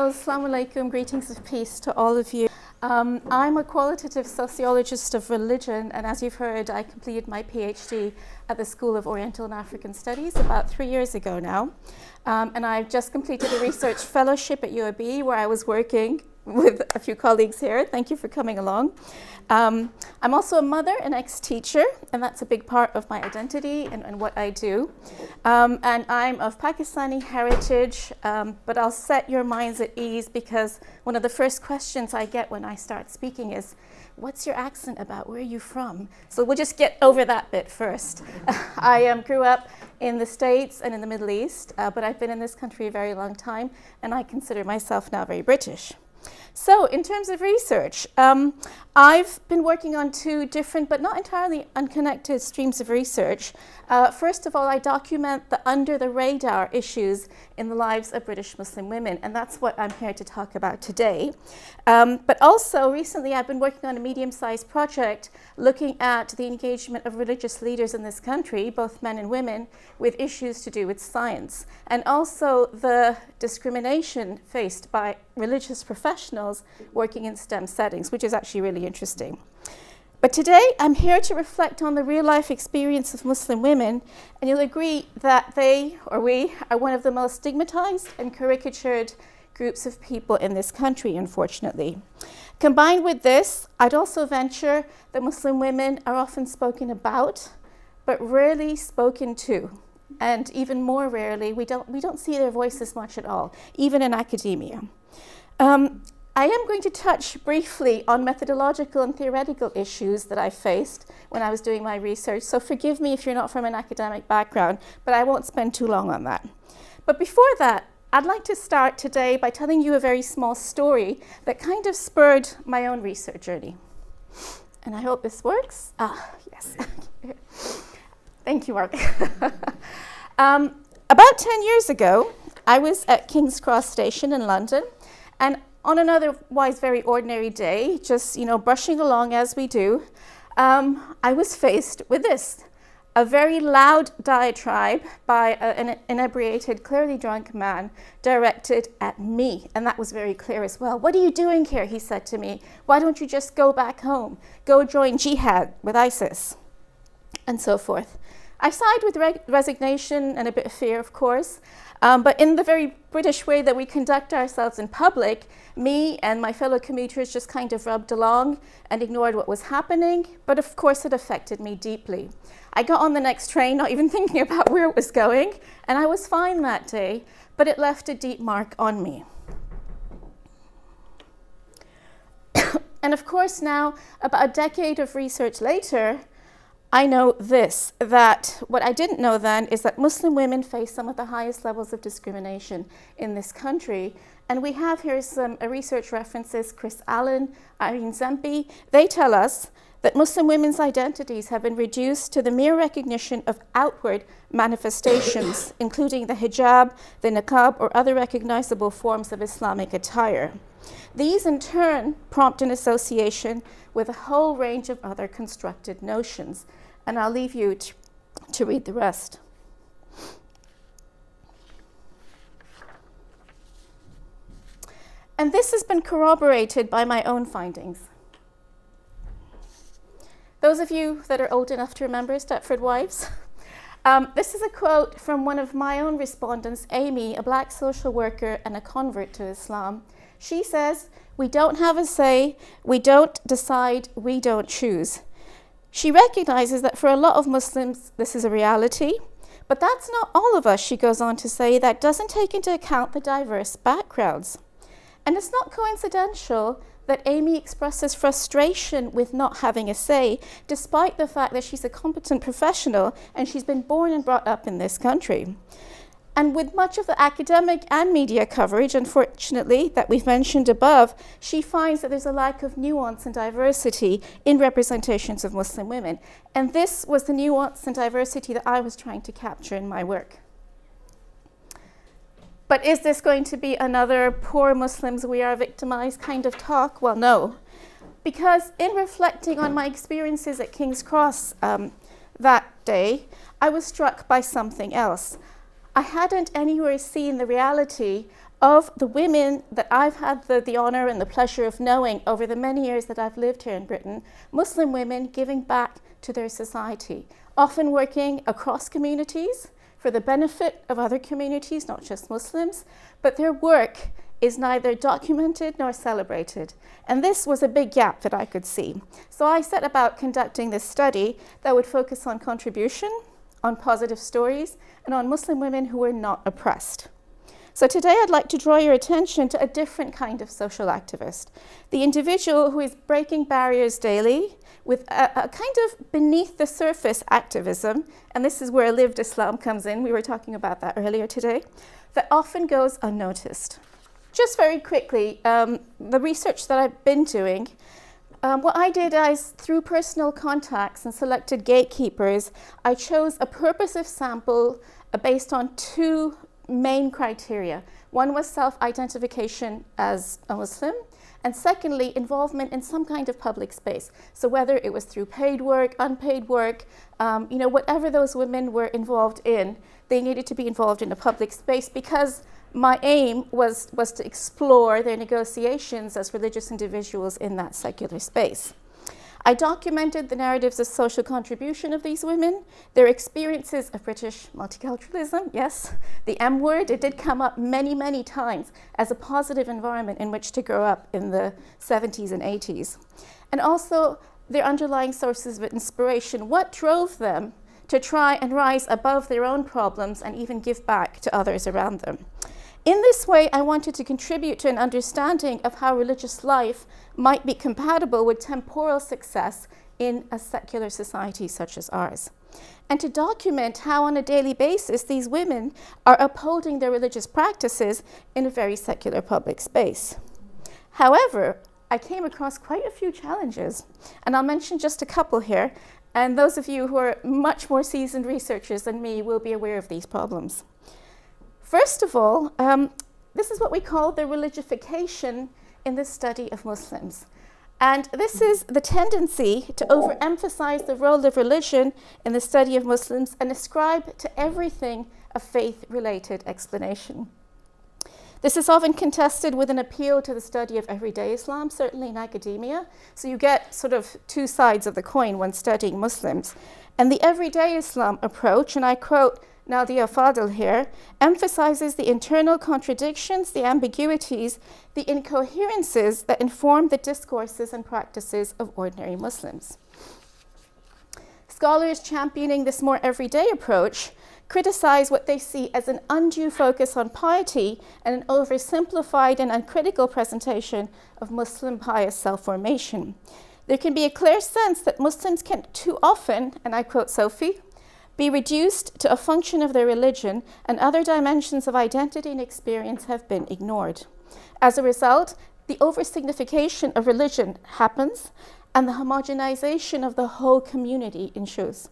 So, Assalamu alaikum, greetings of peace to all of you. I'm a qualitative sociologist of religion, and as you've heard, I completed my PhD at the School of Oriental and African Studies about 3 years ago now. And I've just completed a research fellowship at UAB where I was working with a few colleagues here. Thank you for coming along. I'm also a mother and ex-teacher, and that's a big part of my identity and what I do. And I'm of Pakistani heritage, but I'll set your minds at ease because one of the first questions I get when I start speaking is, what's your accent about? Where are you from? So we'll just get over that bit first. I grew up in the States and in the Middle East, but I've been in this country a very long time, and I consider myself now very British. So in terms of research, I've been working on two different but not entirely unconnected streams of research. First of all, I document the under-the-radar issues in the lives of British Muslim women, and that's what I'm here to talk about today. But also, recently I've been working on a medium-sized project looking at the engagement of religious leaders in this country, both men and women, with issues to do with science, and also the discrimination faced by religious professionals working in STEM settings, which is actually really interesting. But today, I'm here to reflect on the real-life experience of Muslim women, and you'll agree that they, or we, are one of the most stigmatized and caricatured groups of people in this country, unfortunately. Combined with this, I'd also venture that Muslim women are often spoken about, but rarely spoken to. And even more rarely, we don't see their voices much at all, even in academia. I am going to touch briefly on methodological and theoretical issues that I faced when I was doing my research, so forgive me if you're not from an academic background, but I won't spend too long on that. But before that, I'd like to start today by telling you a very small story that kind of spurred my own research journey. And I hope this works. Yes. Thank you, Mark. About 10 years ago, I was at King's Cross Station in London, and on an otherwise very ordinary day, just brushing along as we do, I was faced with this, a very loud diatribe by an inebriated, clearly drunk man directed at me, and that was very clear as well. "What are you doing here?" he said to me. "Why don't you just go back home? Go join jihad with ISIS," and so forth. I sighed with resignation and a bit of fear, of course, but in the very British way that we conduct ourselves in public, me and my fellow commuters just kind of rubbed along and ignored what was happening, but of course it affected me deeply. I got on the next train, not even thinking about where it was going, and I was fine that day, but it left a deep mark on me. And of course now, about a decade of research later, I know this, that what I didn't know then is that Muslim women face some of the highest levels of discrimination in this country. And we have here some research references, Chris Allen, Irene Zempi. They tell us that Muslim women's identities have been reduced to the mere recognition of outward manifestations, including the hijab, the niqab, or other recognizable forms of Islamic attire. These, in turn, prompt an association with a whole range of other constructed notions. And I'll leave you to read the rest. And this has been corroborated by my own findings. Those of you that are old enough to remember Stepford Wives, this is a quote from one of my own respondents, Amy, a black social worker and a convert to Islam. She says, "We don't have a say, we don't decide, we don't choose." She recognizes that for a lot of Muslims, this is a reality, but that's not all of us, she goes on to say, that doesn't take into account the diverse backgrounds. And it's not coincidental that Amy expresses frustration with not having a say, despite the fact that she's a competent professional and she's been born and brought up in this country. And with much of the academic and media coverage, unfortunately, that we've mentioned above, she finds that there's a lack of nuance and diversity in representations of Muslim women. And this was the nuance and diversity that I was trying to capture in my work. But is this going to be another poor Muslims, we are victimized kind of talk? Well, no. Because in reflecting on my experiences at King's Cross that day, I was struck by something else. I hadn't anywhere seen the reality of the women that I've had the honor and the pleasure of knowing over the many years that I've lived here in Britain, Muslim women giving back to their society, often working across communities for the benefit of other communities, not just Muslims, but their work is neither documented nor celebrated. And this was a big gap that I could see. So I set about conducting this study that would focus on contribution, on positive stories, and on Muslim women who were not oppressed. So today I'd like to draw your attention to a different kind of social activist, the individual who is breaking barriers daily with a kind of beneath the surface activism, and this is where lived Islam comes in, we were talking about that earlier today, that often goes unnoticed. Just very quickly, the research that I've been doing, what I did is through personal contacts and selected gatekeepers, I chose a purposive sample based on two main criteria. One was self-identification as a Muslim, and secondly, involvement in some kind of public space. So whether it was through paid work, unpaid work, whatever those women were involved in, they needed to be involved in a public space because my aim was to explore their negotiations as religious individuals in that secular space. I documented the narratives of social contribution of these women, their experiences of British multiculturalism, yes, the M word, it did come up many, many times as a positive environment in which to grow up in the 70s and 80s. And also their underlying sources of inspiration, what drove them to try and rise above their own problems and even give back to others around them. In this way, I wanted to contribute to an understanding of how religious life might be compatible with temporal success in a secular society such as ours, and to document how on a daily basis these women are upholding their religious practices in a very secular public space. However, I came across quite a few challenges, and I'll mention just a couple here, and those of you who are much more seasoned researchers than me will be aware of these problems. First of all, this is what we call the religification in the study of Muslims. And this is the tendency to overemphasize the role of religion in the study of Muslims and ascribe to everything a faith-related explanation. This is often contested with an appeal to the study of everyday Islam, certainly in academia. So you get sort of two sides of the coin when studying Muslims. And the everyday Islam approach, and I quote Nadia Fadel here, emphasizes the internal contradictions, the ambiguities, the incoherences that inform the discourses and practices of ordinary Muslims. Scholars championing this more everyday approach criticize what they see as an undue focus on piety and an oversimplified and uncritical presentation of Muslim pious self-formation. There can be a clear sense that Muslims can too often, and I quote Sophie, be reduced to a function of their religion, and other dimensions of identity and experience have been ignored. As a result, the oversignification of religion happens, and the homogenization of the whole community ensues.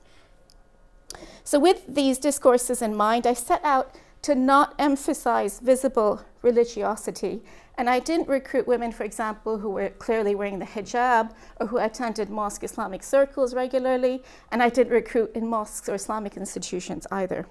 So with these discourses in mind, I set out to not emphasize visible religiosity. And I didn't recruit women, for example, who were clearly wearing the hijab or who attended mosque Islamic circles regularly. And I didn't recruit in mosques or Islamic institutions either.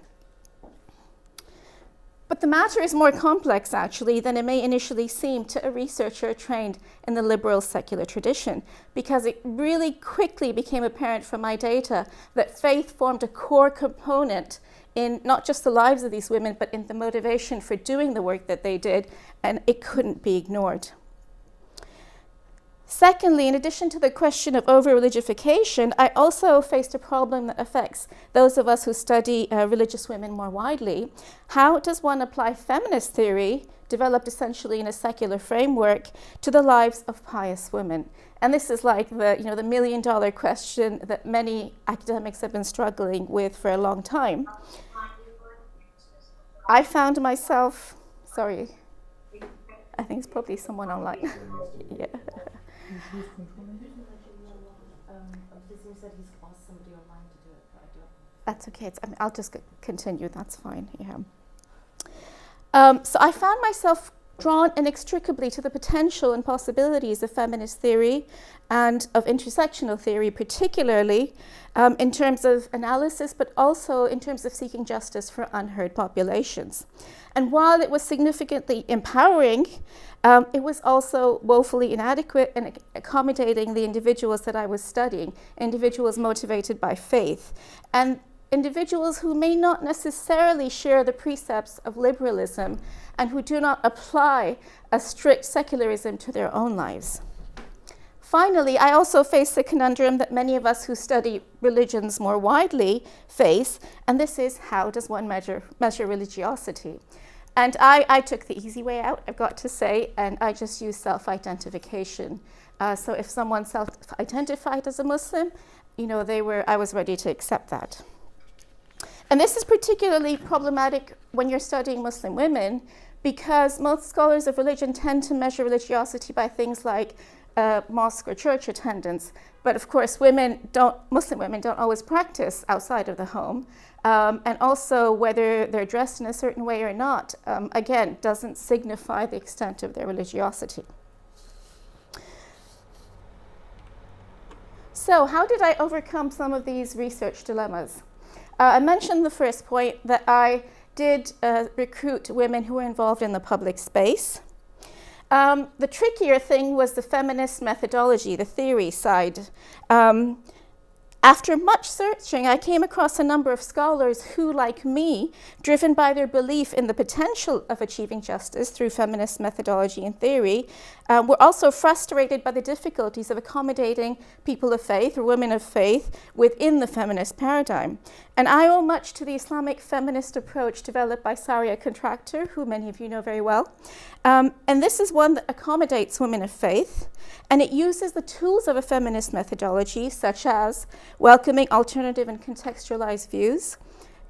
But the matter is more complex, actually, than it may initially seem to a researcher trained in the liberal secular tradition, because it really quickly became apparent from my data that faith formed a core component in not just the lives of these women, but in the motivation for doing the work that they did, and it couldn't be ignored. Secondly, in addition to the question of over-religification, I also faced a problem that affects those of us who study religious women more widely. How does one apply feminist theory, developed essentially in a secular framework, to the lives of pious women? And this is like the million-dollar question that many academics have been struggling with for a long time. I found myself, sorry, I think it's probably someone online. Yeah. That's okay. I'll just continue. That's fine. Yeah. So I found myself drawn inextricably to the potential and possibilities of feminist theory and of intersectional theory, particularly in terms of analysis, but also in terms of seeking justice for unheard populations. And while it was significantly empowering, it was also woefully inadequate in accommodating the individuals that I was studying, individuals motivated by faith, and individuals who may not necessarily share the precepts of liberalism and who do not apply a strict secularism to their own lives. Finally, I also face the conundrum that many of us who study religions more widely face, and this is, how does one measure religiosity? And I took the easy way out, I've got to say, and I just used self-identification. So if someone self-identified as a Muslim, I was ready to accept that. And this is particularly problematic when you're studying Muslim women, because most scholars of religion tend to measure religiosity by things like mosque or church attendance. But of course, Muslim women don't always practice outside of the home. And also whether they're dressed in a certain way or not, again, doesn't signify the extent of their religiosity. So how did I overcome some of these research dilemmas? I mentioned the first point that I did recruit women who were involved in the public space. The trickier thing was the feminist methodology, the theory side. After much searching, I came across a number of scholars who, like me, driven by their belief in the potential of achieving justice through feminist methodology and theory, were also frustrated by the difficulties of accommodating people of faith or women of faith within the feminist paradigm. And I owe much to the Islamic feminist approach developed by Saria Contractor, who many of you know very well. And this is one that accommodates women of faith, and it uses the tools of a feminist methodology, such as welcoming alternative and contextualized views,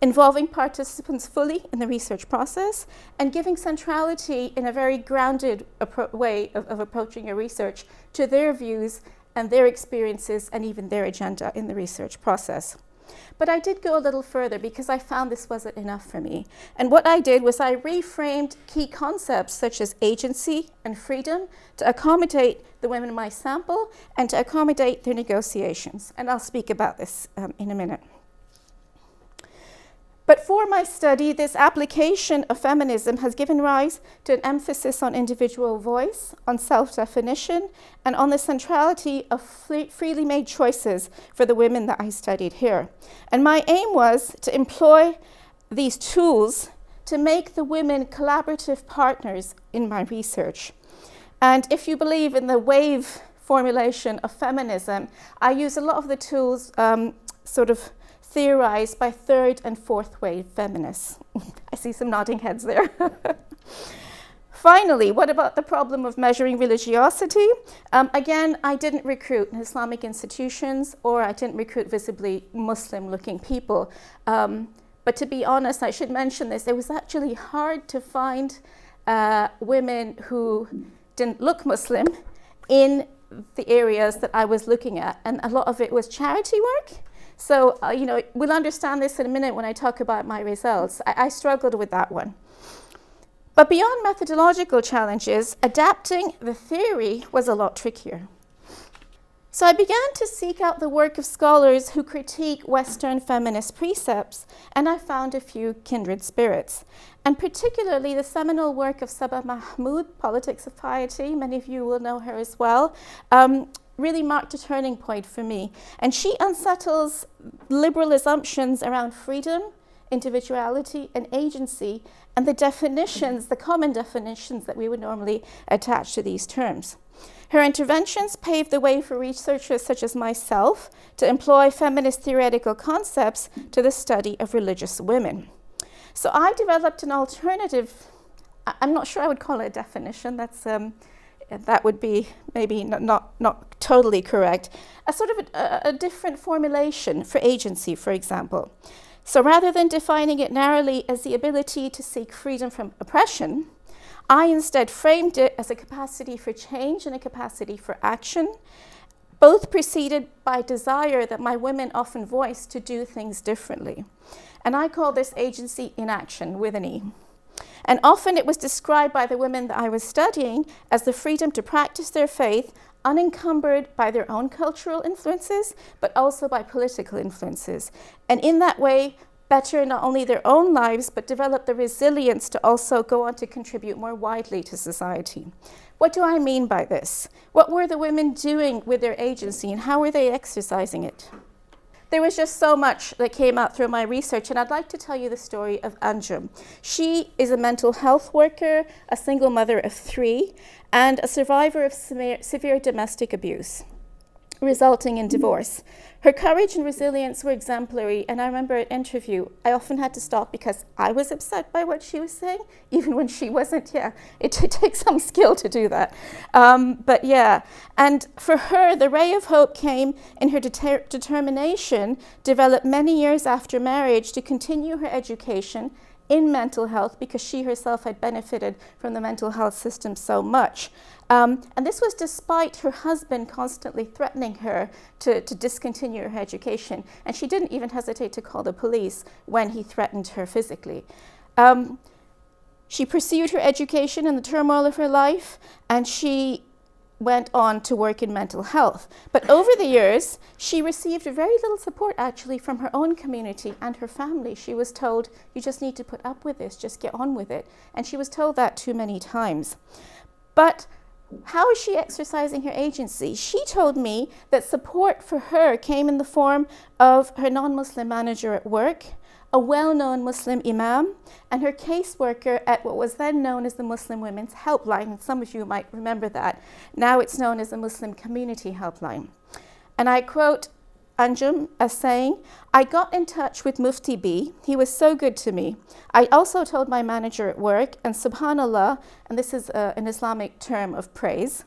involving participants fully in the research process, and giving centrality in a very grounded way of approaching your research to their views and their experiences and even their agenda in the research process. But I did go a little further because I found this wasn't enough for me. And what I did was I reframed key concepts such as agency and freedom to accommodate the women in my sample and to accommodate their negotiations. And I'll speak about this in a minute. But for my study, this application of feminism has given rise to an emphasis on individual voice, on self-definition, and on the centrality of freely made choices for the women that I studied here. And my aim was to employ these tools to make the women collaborative partners in my research. And if you believe in the wave formulation of feminism, I use a lot of the tools theorized by third and fourth wave feminists. I see some nodding heads there. Finally, what about the problem of measuring religiosity? Again, I didn't recruit in Islamic institutions, or I didn't recruit visibly Muslim-looking people. But to be honest, I should mention this, it was actually hard to find women who didn't look Muslim in the areas that I was looking at, and a lot of it was charity work. So, we'll understand this in a minute when I talk about my results. I struggled with that one. But beyond methodological challenges, adapting the theory was a lot trickier. So I began to seek out the work of scholars who critique Western feminist precepts, and I found a few kindred spirits. And particularly the seminal work of Sabah Mahmood, Politics of Piety, many of you will know her as well, really marked a turning point for me. And she unsettles liberal assumptions around freedom, individuality, and agency, and the definitions, the common definitions that we would normally attach to these terms. Her interventions paved the way for researchers such as myself to employ feminist theoretical concepts to the study of religious women. So I developed an alternative, I'm not sure I would call it a definition, that would be maybe not totally correct, a different formulation for agency, for example. So rather than defining it narrowly as the ability to seek freedom from oppression, I instead framed it as a capacity for change and a capacity for action, both preceded by desire that my women often voice to do things differently. And I call this agency in action with an E. And often it was described by the women that I was studying as the freedom to practice their faith unencumbered by their own cultural influences, but also by political influences. And in that way, better not only their own lives, but develop the resilience to also go on to contribute more widely to society. What do I mean by this? What were the women doing with their agency and how were they exercising it? There was just so much that came out through my research, and I'd like to tell you the story of Anjum. She is a mental health worker, a single mother of 3, and a survivor of severe domestic abuse, resulting in divorce. Her courage and resilience were exemplary, and I remember an interview, I often had to stop because I was upset by what she was saying, even when she wasn't. It takes some skill to do that. And for her, the ray of hope came in her determination, developed many years after marriage, to continue her education in mental health because she herself had benefited from the mental health system so much. And this was despite her husband constantly threatening her to discontinue her education. And she didn't even hesitate to call the police when he threatened her physically. She pursued her education in the turmoil of her life, and she went on to work in mental health. But over the years, she received very little support actually from her own community and her family. She was told, you just need to put up with this, just get on with it. And she was told that too many times. But how is she exercising her agency? She told me that support for her came in the form of her non-Muslim manager at work, a well-known Muslim imam, and her caseworker at what was then known as the Muslim Women's Helpline. And some of you might remember that. Now it's known as the Muslim Community Helpline. And I quote Anjum as saying, I got in touch with Mufti B. He was so good to me. I also told my manager at work, and subhanAllah, and this is an Islamic term of praise,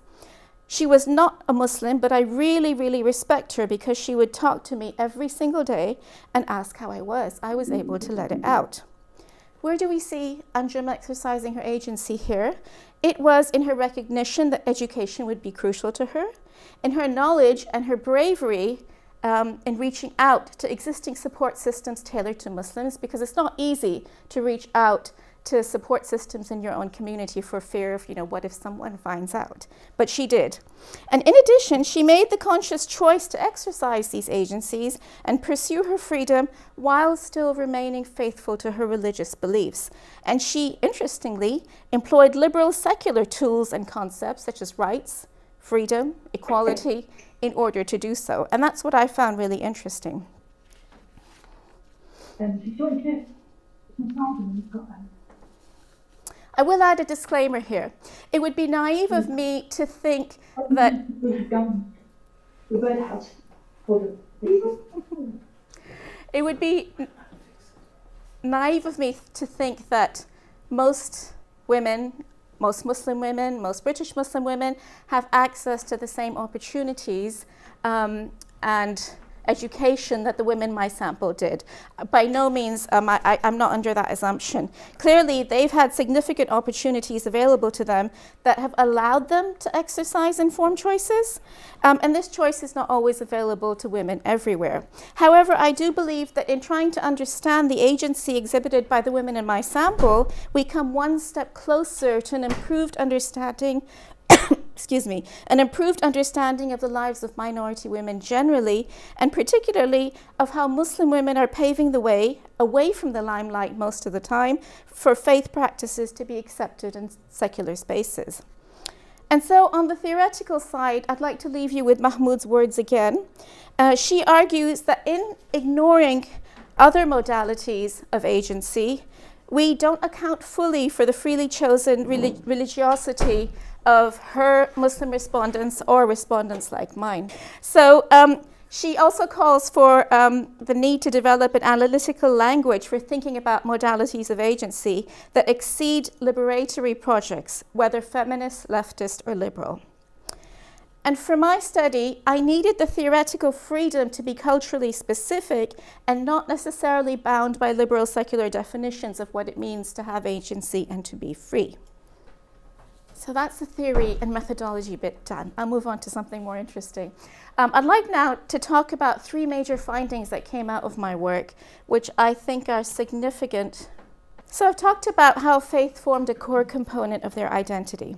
she was not a Muslim, but I really, really respect her because she would talk to me every single day and ask how I was. I was able to let it out. Where do we see Anjum exercising her agency here? It was in her recognition that education would be crucial to her, in her knowledge and her bravery in reaching out to existing support systems tailored to Muslims, because it's not easy to reach out to support systems in your own community for fear of, what if someone finds out? But she did. And in addition, she made the conscious choice to exercise these agencies and pursue her freedom while still remaining faithful to her religious beliefs. And she, interestingly, employed liberal secular tools and concepts such as rights, freedom, equality, in order to do so. And that's what I found really interesting. I will add a disclaimer here. It would be naive of me to think that it would be naive of me to think that most women, most Muslim women, most British Muslim women have access to the same opportunities and education that the women in my sample did. By no means I'm not under that assumption. Clearly, they've had significant opportunities available to them that have allowed them to exercise informed choices, and this choice is not always available to women everywhere. However, I do believe that in trying to understand the agency exhibited by the women in my sample, we come one step closer to an improved understanding an improved understanding of the lives of minority women generally, and particularly of how Muslim women are paving the way, away from the limelight most of the time, for faith practices to be accepted in secular spaces. And so on the theoretical side, I'd like to leave you with Mahmoud's words again. She argues that in ignoring other modalities of agency, we don't account fully for the freely chosen religiosity of her Muslim respondents or respondents like mine. So she also calls for the need to develop an analytical language for thinking about modalities of agency that exceed liberatory projects, whether feminist, leftist, or liberal. And for my study, I needed the theoretical freedom to be culturally specific and not necessarily bound by liberal secular definitions of what it means to have agency and to be free. So that's the theory and methodology bit done. I'll move on to something more interesting. I'd like now to talk about 3 major findings that came out of my work, which I think are significant So I've talked about how faith formed a core component of their identity.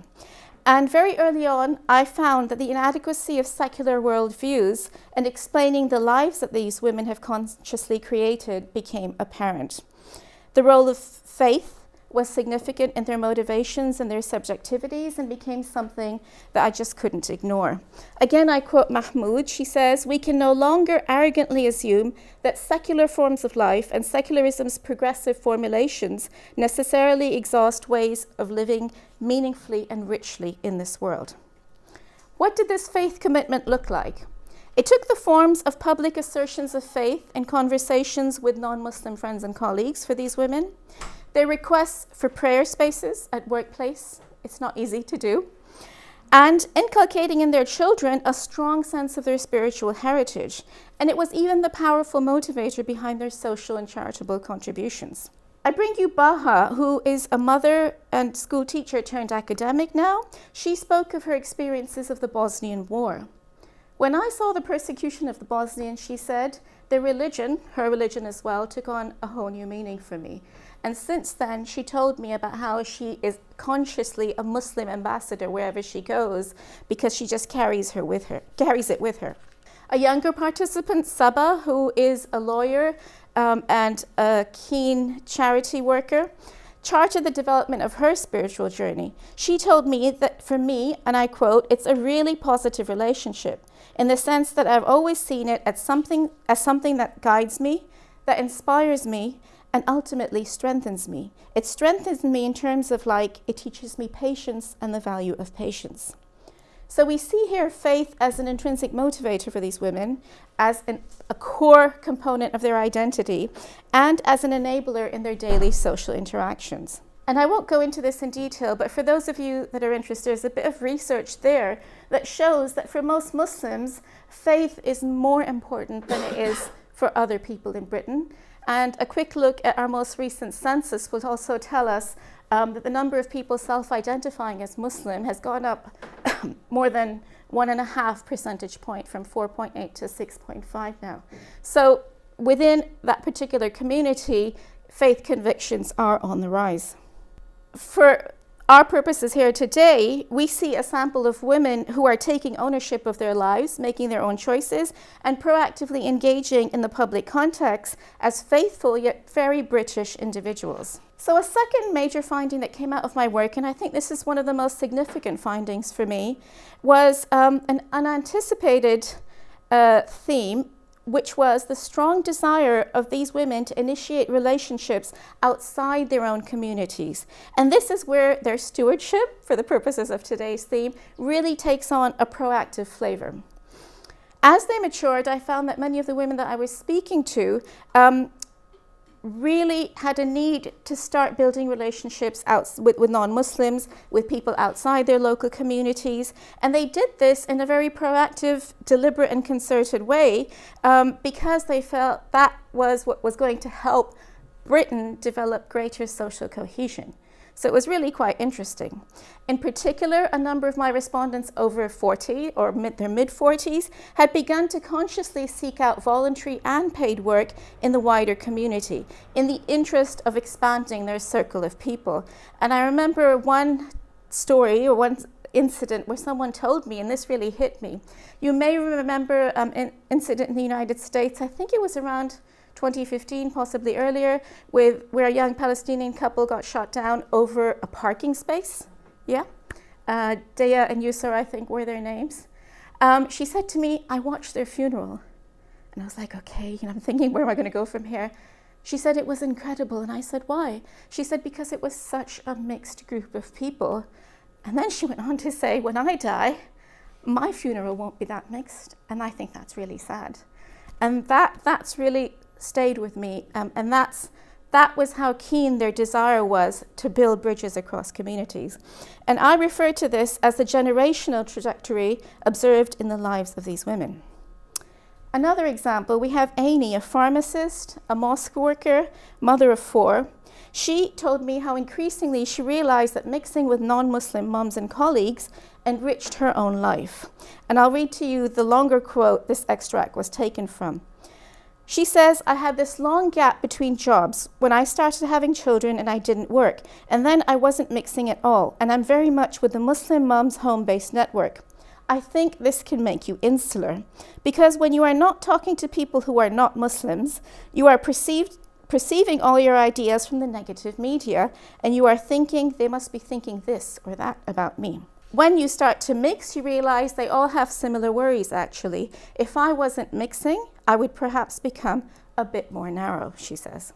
And very early on, I found that the inadequacy of secular worldviews in explaining the lives that these women have consciously created became apparent. The role of faith was significant in their motivations and their subjectivities and became something that I just couldn't ignore. Again, I quote Mahmoud. She says, "We can no longer arrogantly assume that secular forms of life and secularism's progressive formulations necessarily exhaust ways of living meaningfully and richly in this world." What did this faith commitment look like? It took the forms of public assertions of faith in conversations with non-Muslim friends and colleagues for these women. Their requests for prayer spaces at workplace, it's not easy to do, and inculcating in their children a strong sense of their spiritual heritage. And it was even the powerful motivator behind their social and charitable contributions. I bring you Baha, who is a mother and school teacher turned academic now. She spoke of her experiences of the Bosnian War. When I saw the persecution of the Bosnians, she said, their religion, her religion as well, took on a whole new meaning for me. And since then, she told me about how she is consciously a Muslim ambassador wherever she goes because she just carries it with her. A younger participant, Saba, who is a lawyer and a keen charity worker, charted the development of her spiritual journey. She told me that for me, and I quote, "It's a really positive relationship in the sense that I've always seen it as something that guides me, that inspires me, and ultimately strengthens me. It strengthens me in terms of it teaches me patience and the value of patience." So we see here faith as an intrinsic motivator for these women, as a core component of their identity, and as an enabler in their daily social interactions. And I won't go into this in detail, but for those of you that are interested, there's a bit of research there that shows that for most Muslims, faith is more important than it is for other people in Britain. And a quick look at our most recent census will also tell us that the number of people self-identifying as Muslim has gone up more than 1.5 percentage point from 4.8 to 6.5 now. So within that particular community, faith convictions are on the rise. For our purposes here today, we see a sample of women who are taking ownership of their lives, making their own choices, and proactively engaging in the public context as faithful yet very British individuals. So a second major finding that came out of my work, and I think this is one of the most significant findings for me, was an unanticipated theme, which was the strong desire of these women to initiate relationships outside their own communities. And this is where their stewardship, for the purposes of today's theme, really takes on a proactive flavor. As they matured, I found that many of the women that I was speaking to really had a need to start building relationships with non-Muslims, with people outside their local communities. And they did this in a very proactive, deliberate and concerted way because they felt that was what was going to help Britain develop greater social cohesion. So it was really quite interesting. In particular, a number of my respondents over 40 or their mid-40s had begun to consciously seek out voluntary and paid work in the wider community in the interest of expanding their circle of people. And I remember one story or one incident where someone told me, and this really hit me. You may remember an incident in the United States, I think it was around 2015, possibly earlier, where a young Palestinian couple got shot down over a parking space. Yeah, Dea and Yusra, I think, were their names. She said to me, "I watched their funeral," and I was like, "Okay," I'm thinking, where am I going to go from here? She said it was incredible, and I said, "Why?" She said, "Because it was such a mixed group of people." And then she went on to say, "When I die, my funeral won't be that mixed," and I think that's really sad. And that's really stayed with me, and that was how keen their desire was to build bridges across communities. And I refer to this as the generational trajectory observed in the lives of these women. Another example, we have Amy, a pharmacist, a mosque worker, mother of 4. She told me how increasingly she realized that mixing with non-Muslim mums and colleagues enriched her own life. And I'll read to you the longer quote this extract was taken from. She says, I had this long gap between jobs when I started having children and I didn't work, and then I wasn't mixing at all, and I'm very much with the Muslim Mums Home-Based Network. I think this can make you insular, because when you are not talking to people who are not Muslims, you are perceiving all your ideas from the negative media, and you are thinking they must be thinking this or that about me. When you start to mix, you realize they all have similar worries, actually. If I wasn't mixing, I would perhaps become a bit more narrow, she says.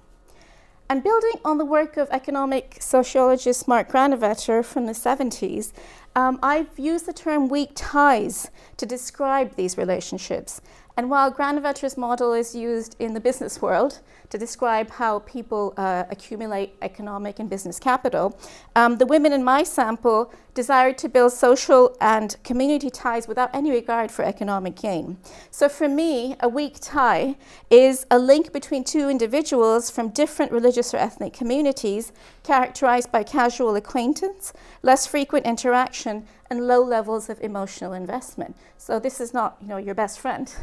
And building on the work of economic sociologist Mark Granovetter from the 70s, I've used the term weak ties to describe these relationships. And while Granovetter's model is used in the business world to describe how people accumulate economic and business capital, the women in my sample desired to build social and community ties without any regard for economic gain. So for me, a weak tie is a link between two individuals from different religious or ethnic communities characterized by casual acquaintance, less frequent interaction, and low levels of emotional investment. So this is not, your best friend.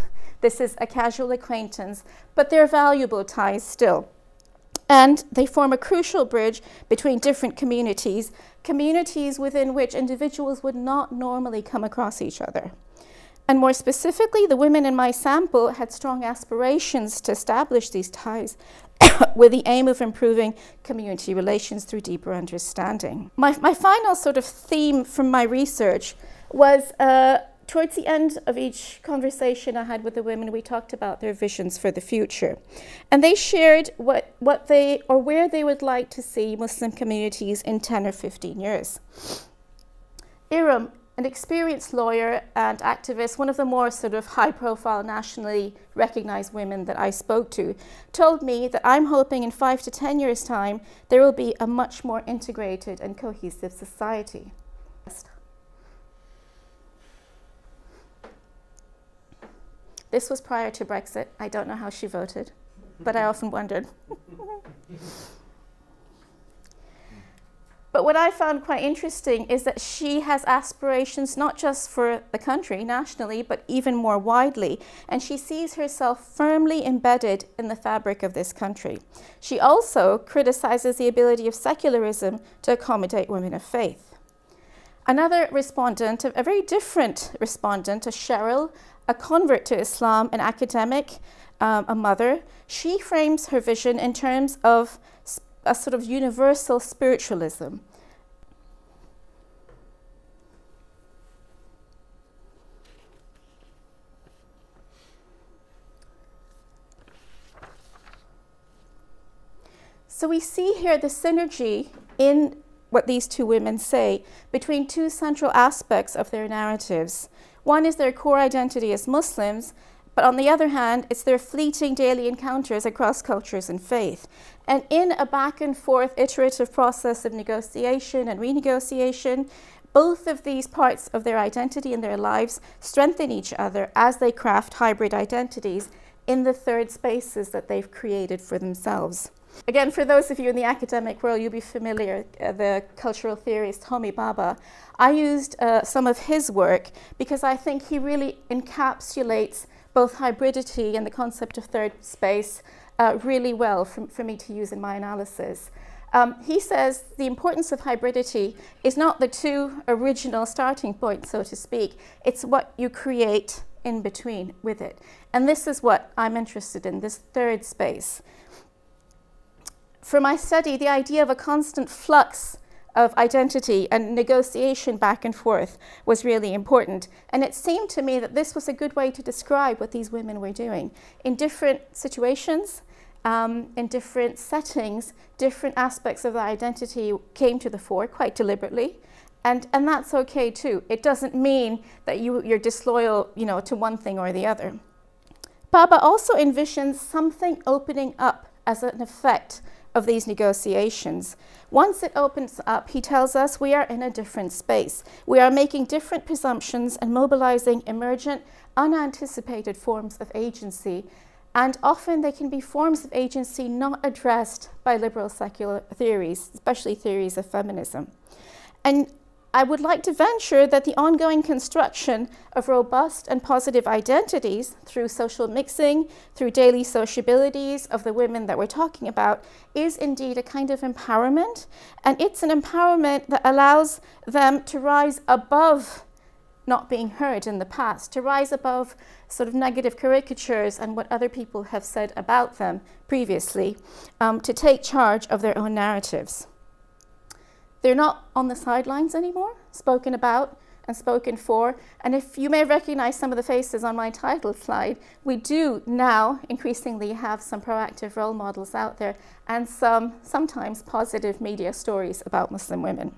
This is a casual acquaintance, but they're valuable ties still. And they form a crucial bridge between different communities within which individuals would not normally come across each other. And more specifically, the women in my sample had strong aspirations to establish these ties with the aim of improving community relations through deeper understanding. My final sort of theme from my research was towards the end of each conversation I had with the women, we talked about their visions for the future. And they shared where they would like to see Muslim communities in 10 or 15 years. Iram, an experienced lawyer and activist, one of the more sort of high-profile, nationally recognized women that I spoke to, told me that I'm hoping in 5 to 10 years' time, there will be a much more integrated and cohesive society. This was prior to Brexit. I don't know how she voted, but I often wondered. But what I found quite interesting is that she has aspirations not just for the country nationally, but even more widely. And she sees herself firmly embedded in the fabric of this country. She also criticizes the ability of secularism to accommodate women of faith. Another respondent, a very different respondent, a Cheryl, a convert to Islam, an academic, a mother, she frames her vision in terms of a sort of universal spiritualism. So we see here the synergy in what these two women say between two central aspects of their narratives. One is their core identity as Muslims, but on the other hand, it's their fleeting daily encounters across cultures and faith. And in a back and forth iterative process of negotiation and renegotiation, both of these parts of their identity and their lives strengthen each other as they craft hybrid identities in the third spaces that they've created for themselves. Again, for those of you in the academic world, you'll be familiar, the cultural theorist Homi Bhabha. I used some of his work because I think he really encapsulates both hybridity and the concept of third space really well for me to use in my analysis. He says the importance of hybridity is not the two original starting points, so to speak. It's what you create in between with it. And this is what I'm interested in, this third space. For my study, the idea of a constant flux of identity and negotiation back and forth was really important. And it seemed to me that this was a good way to describe what these women were doing. In different situations, in different settings, different aspects of their identity came to the fore quite deliberately. And that's okay too. It doesn't mean that you're disloyal, to one thing or the other. Bhabha also envisions something opening up as an effect of these negotiations. Once it opens up, he tells us we are in a different space. We are making different presumptions and mobilizing emergent, unanticipated forms of agency. And often they can be forms of agency not addressed by liberal secular theories, especially theories of feminism. And I would like to venture that the ongoing construction of robust and positive identities through social mixing, through daily sociabilities of the women that we're talking about, is indeed a kind of empowerment. And it's an empowerment that allows them to rise above not being heard in the past, to rise above sort of negative caricatures and what other people have said about them previously, to take charge of their own narratives. They're not on the sidelines anymore, spoken about and spoken for. And if you may recognize some of the faces on my title slide, we do now increasingly have some proactive role models out there and some sometimes positive media stories about Muslim women.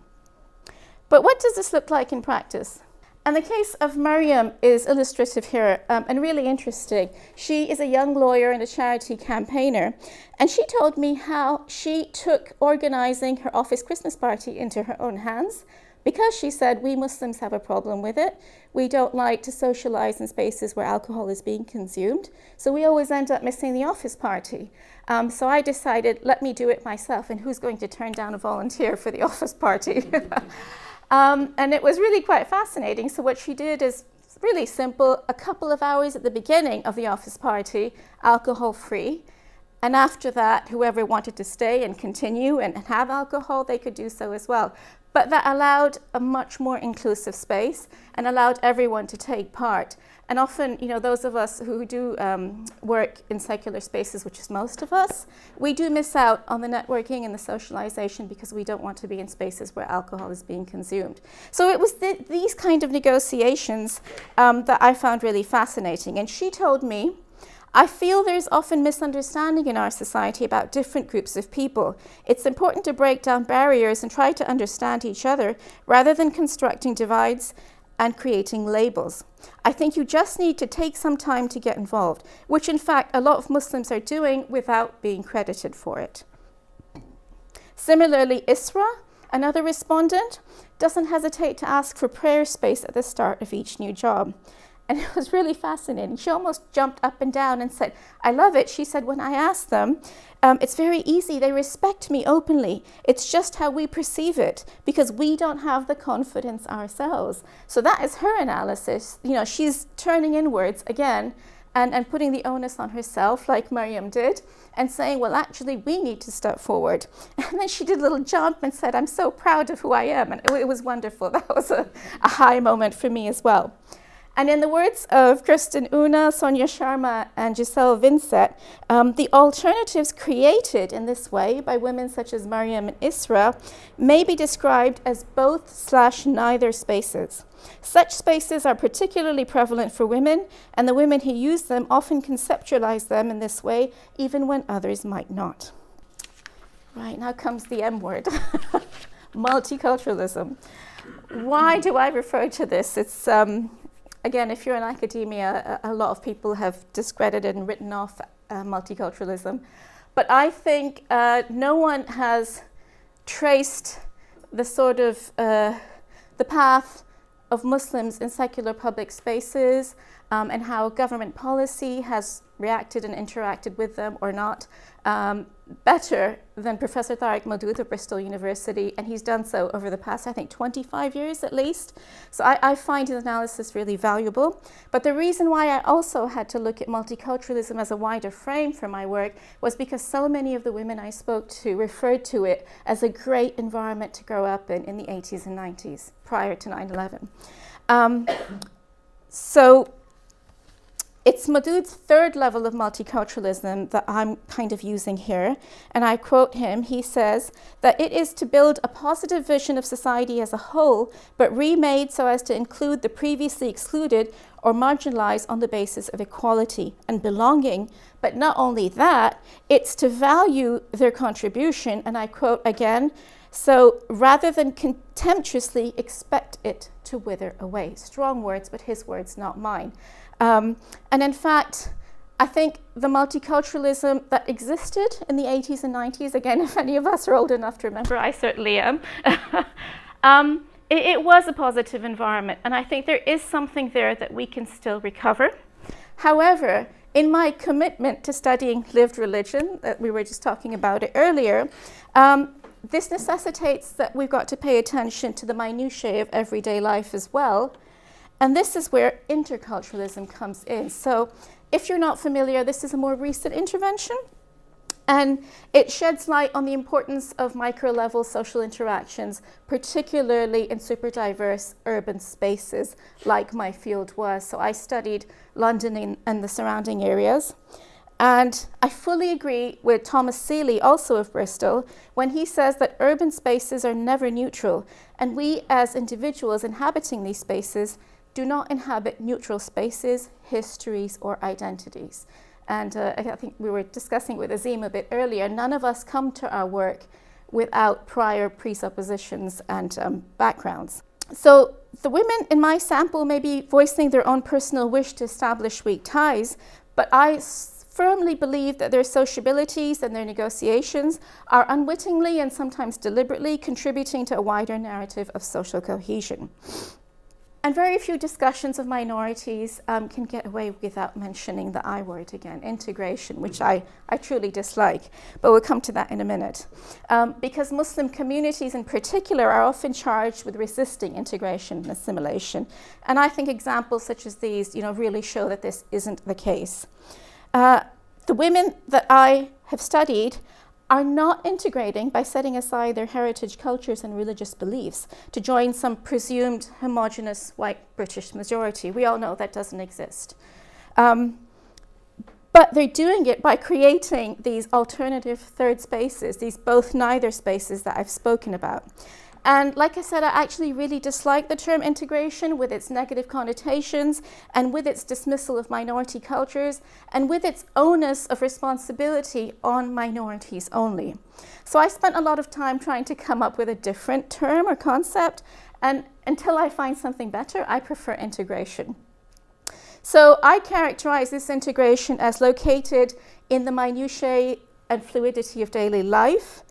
But what does this look like in practice? And the case of Maryam is illustrative here and really interesting. She is a young lawyer and a charity campaigner. And she told me how she took organizing her office Christmas party into her own hands because she said, we Muslims have a problem with it. We don't like to socialize in spaces where alcohol is being consumed. So we always end up missing the office party. So I decided, let me do it myself. And who's going to turn down a volunteer for the office party? And it was really quite fascinating. So what she did is really simple, a couple of hours at the beginning of the office party, alcohol-free. And after that, whoever wanted to stay and continue and have alcohol, they could do so as well. But that allowed a much more inclusive space and allowed everyone to take part. And often, you know, those of us who do work in secular spaces, which is most of us, we do miss out on the networking and the socialization because we don't want to be in spaces where alcohol is being consumed. So it was these kind of negotiations that I found really fascinating. And she told me, I feel there's often misunderstanding in our society about different groups of people. It's important to break down barriers and try to understand each other rather than constructing divides and creating labels. I think you just need to take some time to get involved, which in fact a lot of Muslims are doing without being credited for it. Similarly, Isra, another respondent, doesn't hesitate to ask for prayer space at the start of each new job. And it was really fascinating. She almost jumped up and down and said, I love it. She said, when I ask them, it's very easy. They respect me openly. It's just how we perceive it because we don't have the confidence ourselves. So that is her analysis. You know, she's turning inwards again and putting the onus on herself like Maryam did and saying, well, actually, we need to step forward. And then she did a little jump and said, I'm so proud of who I am. And it was wonderful. That was a high moment for me as well. And in the words of Kristen Una, Sonia Sharma, and Giselle Vincent, the alternatives created in this way by women such as Maryam and Isra may be described as both/neither spaces. Such spaces are particularly prevalent for women, and the women who use them often conceptualize them in this way, even when others might not. Right, now comes the M word, multiculturalism. Why do I refer to this? It's again, if you're in academia, a lot of people have discredited and written off multiculturalism. But I think no one has traced the sort of the path of Muslims in secular public spaces and how government policy has reacted and interacted with them or not better than Professor Tariq Modood of Bristol University, and he's done so over the past, I think, 25 years at least. So I find his analysis really valuable. But the reason why I also had to look at multiculturalism as a wider frame for my work was because so many of the women I spoke to referred to it as a great environment to grow up in the 80s and 90s, prior to 9/11. So it's Modood's third level of multiculturalism that I'm kind of using here, and I quote him. He says that it is to build a positive vision of society as a whole, but remade so as to include the previously excluded or marginalized on the basis of equality and belonging. But not only that, it's to value their contribution, and I quote again, so rather than contemptuously expect it to wither away. Strong words, but his words, not mine. And in fact, I think the multiculturalism that existed in the 80s and 90s, again, if any of us are old enough to remember, I certainly am, it was a positive environment. And I think there is something there that we can still recover. However, in my commitment to studying lived religion, that we were just talking about it earlier, this necessitates that we've got to pay attention to the minutiae of everyday life as well. And this is where interculturalism comes in. So if you're not familiar, this is a more recent intervention. And it sheds light on the importance of micro-level social interactions, particularly in super diverse urban spaces like my field was. So I studied London and the surrounding areas. And I fully agree with Thomas Seeley, also of Bristol, when he says that urban spaces are never neutral. And we as individuals inhabiting these spaces do not inhabit neutral spaces, histories, or identities. And I think we were discussing with Azim a bit earlier, none of us come to our work without prior presuppositions and backgrounds. So the women in my sample may be voicing their own personal wish to establish weak ties, but I firmly believe that their sociabilities and their negotiations are unwittingly and sometimes deliberately contributing to a wider narrative of social cohesion. And very few discussions of minorities can get away without mentioning the I word again, integration, which I truly dislike, but we'll come to that in a minute. Because Muslim communities in particular are often charged with resisting integration and assimilation. And I think examples such as these, really show that this isn't the case. The women that I have studied are not integrating by setting aside their heritage, cultures, and religious beliefs to join some presumed homogenous white British majority. We all know that doesn't exist. But they're doing it by creating these alternative third spaces, these both neither spaces that I've spoken about. And like I said, I actually really dislike the term integration with its negative connotations and with its dismissal of minority cultures and with its onus of responsibility on minorities only. So I spent a lot of time trying to come up with a different term or concept, and until I find something better, I prefer integration. So I characterize this integration as located in the minutiae and fluidity of daily life,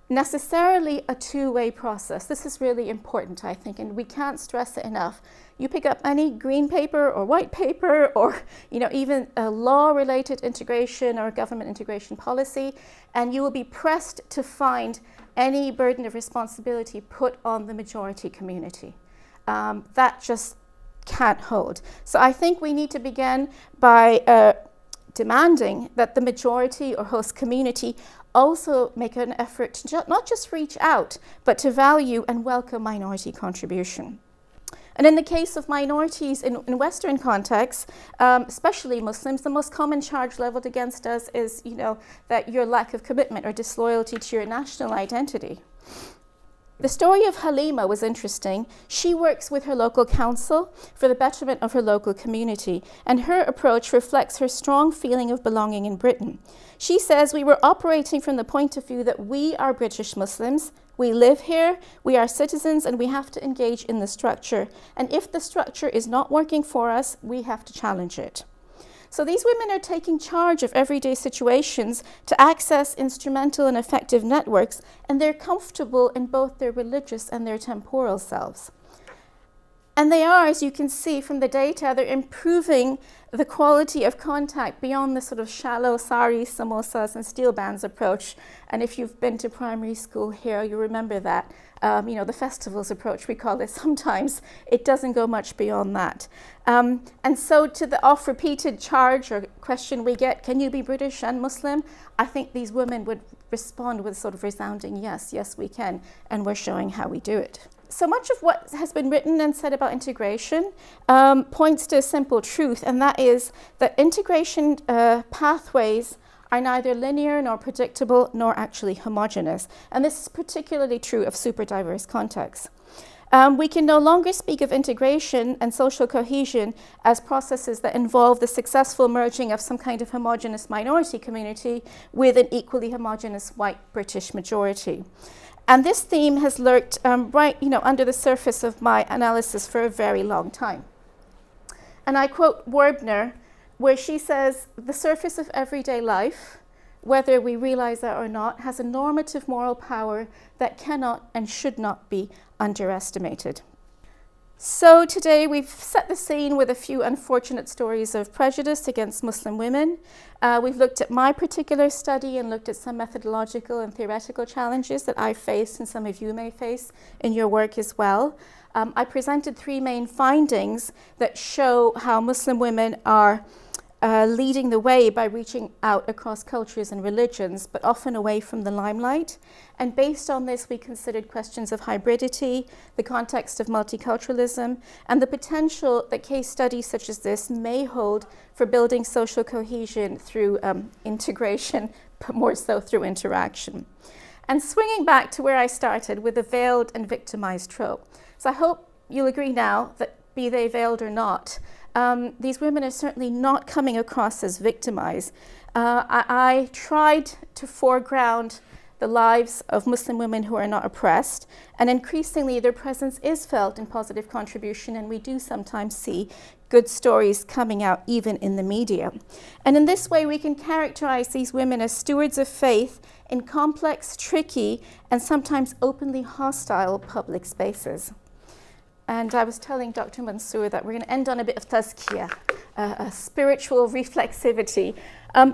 necessarily a two-way process. This is really important, I think, and we can't stress it enough. You pick up any green paper or white paper or even a law-related integration or government integration policy, and you will be pressed to find any burden of responsibility put on the majority community. That just can't hold. So I think we need to begin by demanding that the majority or host community also make an effort to not just reach out, but to value and welcome minority contribution. And in the case of minorities in Western contexts, especially Muslims, the most common charge leveled against us is, that your lack of commitment or disloyalty to your national identity. The story of Halima was interesting. She works with her local council for the betterment of her local community, and her approach reflects her strong feeling of belonging in Britain. She says, "We were operating from the point of view that we are British Muslims, we live here, we are citizens, and we have to engage in the structure. And if the structure is not working for us, we have to challenge it." So these women are taking charge of everyday situations to access instrumental and effective networks, and they're comfortable in both their religious and their temporal selves. And they are, as you can see from the data, they're improving the quality of contact beyond the sort of shallow sari, samosas, and steel bands approach. And if you've been to primary school here, you remember that. The festivals approach, we call it sometimes. It doesn't go much beyond that. And so to the oft-repeated charge or question we get, can you be British and Muslim? I think these women would respond with sort of resounding yes, yes we can, and we're showing how we do it. So much of what has been written and said about integration points to a simple truth, and that is that integration pathways are neither linear nor predictable nor actually homogeneous. And this is particularly true of super diverse contexts. We can no longer speak of integration and social cohesion as processes that involve the successful merging of some kind of homogeneous minority community with an equally homogeneous white British majority. And this theme has lurked right under the surface of my analysis for a very long time. And I quote Werbner, where she says, "The surface of everyday life, whether we realize that or not, has a normative moral power that cannot and should not be underestimated." So today we've set the scene with a few unfortunate stories of prejudice against Muslim women. We've looked at my particular study and looked at some methodological and theoretical challenges that I faced and some of you may face in your work as well. I presented three main findings that show how Muslim women are leading the way by reaching out across cultures and religions, but often away from the limelight. And based on this, we considered questions of hybridity, the context of multiculturalism, and the potential that case studies such as this may hold for building social cohesion through integration, but more so through interaction. And swinging back to where I started with the veiled and victimized trope. So I hope you'll agree now that be they veiled or not, these women are certainly not coming across as victimized. I tried to foreground the lives of Muslim women who are not oppressed, and increasingly their presence is felt in positive contribution, and we do sometimes see good stories coming out even in the media. And in this way we can characterize these women as stewards of faith in complex, tricky, and sometimes openly hostile public spaces. And I was telling Dr. Mansour that we're going to end on a bit of tazkiyah, a spiritual reflexivity.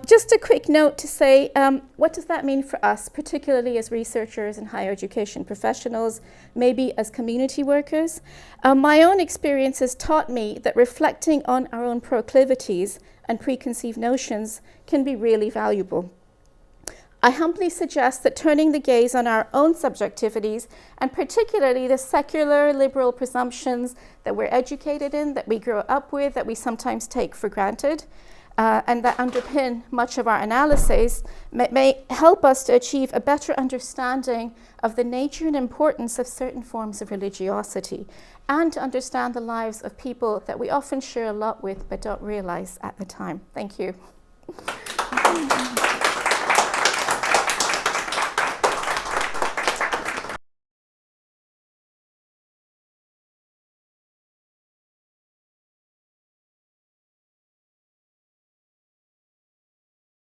Just a quick note to say, what does that mean for us, particularly as researchers and higher education professionals, maybe as community workers? My own experience has taught me that reflecting on our own proclivities and preconceived notions can be really valuable. I humbly suggest that turning the gaze on our own subjectivities, and particularly the secular liberal presumptions that we're educated in, that we grow up with, that we sometimes take for granted, and that underpin much of our analyses, may help us to achieve a better understanding of the nature and importance of certain forms of religiosity, and to understand the lives of people that we often share a lot with but don't realize at the time. Thank you.